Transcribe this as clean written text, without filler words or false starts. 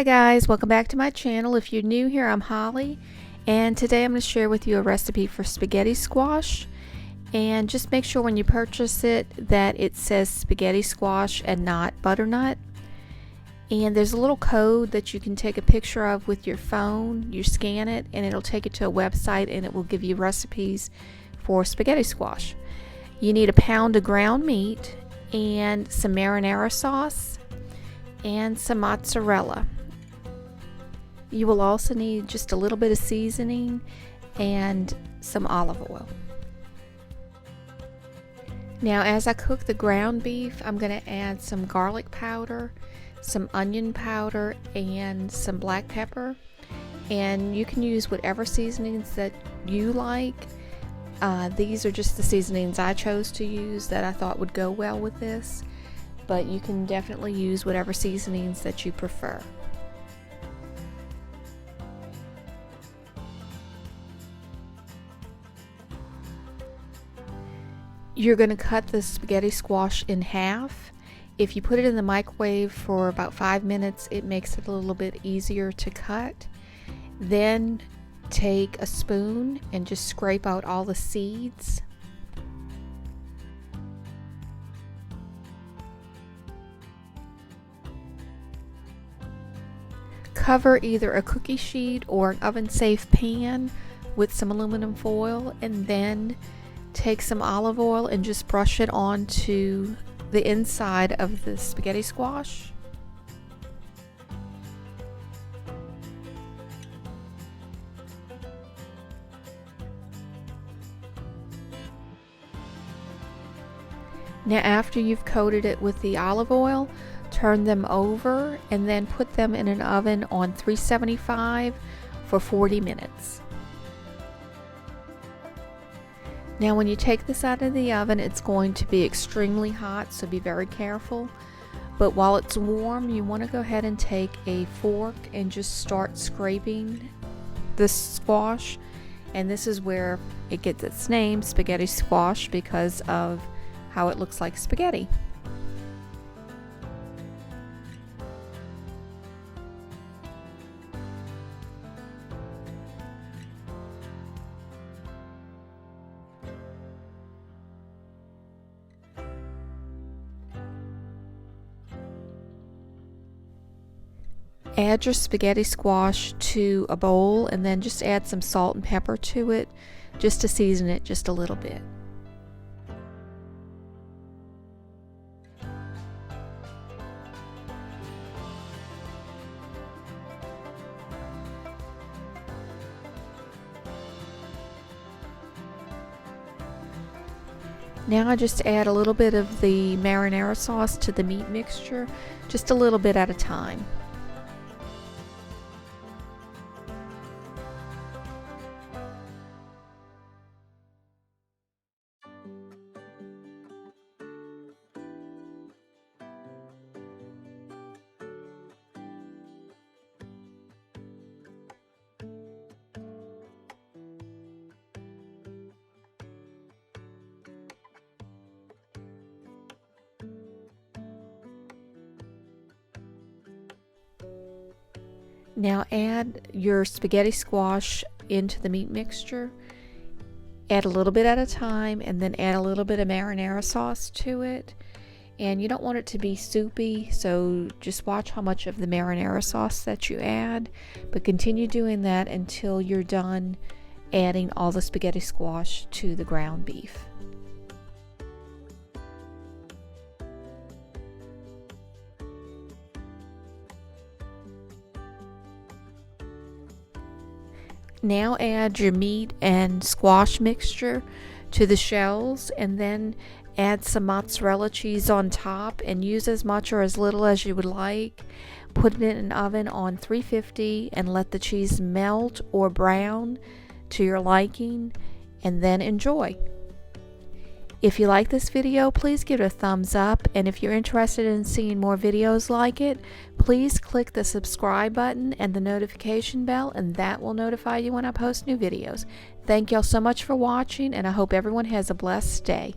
Hi guys, welcome back to my channel. If you're new here, I'm Holly, and today I'm going to share with you a recipe for spaghetti squash. And just make sure when you purchase it that it says spaghetti squash and not butternut. And there's a little code that you can take a picture of with your phone. You scan it and it'll take you to a website and it will give you recipes for spaghetti squash. You need a pound of ground meat and some marinara sauce and some mozzarella. You will also need just a little bit of seasoning and some olive oil. Now, as I cook the ground beef, I'm going to add some garlic powder, some onion powder, and some black pepper. And you can use whatever seasonings that you like. These are just the seasonings I chose to use that I thought would go well with this, but you can definitely use whatever seasonings that you prefer. You're going to cut the spaghetti squash in half. If you put it in the microwave for about 5 minutes, it makes it a little bit easier to cut. Then take a spoon and just scrape out all the seeds. Cover either a cookie sheet or an oven-safe pan with some aluminum foil, and then take some olive oil and just brush it onto the inside of the spaghetti squash. Now, after you've coated it with the olive oil, turn them over and then put them in an oven on 375 for 40 minutes. Now, when you take this out of the oven, it's going to be extremely hot, so be very careful. But while it's warm, you want to go ahead and take a fork and just start scraping the squash. And this is where it gets its name, spaghetti squash, because of how it looks like spaghetti. Add your spaghetti squash to a bowl and then just add some salt and pepper to it just to season it just a little bit. Now I just add a little bit of the marinara sauce to the meat mixture, just a little bit at a time. Now add your spaghetti squash into the meat mixture. Add a little bit at a time and then add a little bit of marinara sauce to it. And you don't want it to be soupy, so just watch how much of the marinara sauce that you add. But continue doing that until you're done adding all the spaghetti squash to the ground beef. Now add your meat and squash mixture to the shells and then add some mozzarella cheese on top and use as much or as little as you would like. Put it in an oven on 350 and let the cheese melt or brown to your liking and then enjoy. If you like this video, please give it a thumbs up, and if you're interested in seeing more videos like it, please click the subscribe button and the notification bell, and that will notify you when I post new videos. Thank y'all so much for watching, and I hope everyone has a blessed day.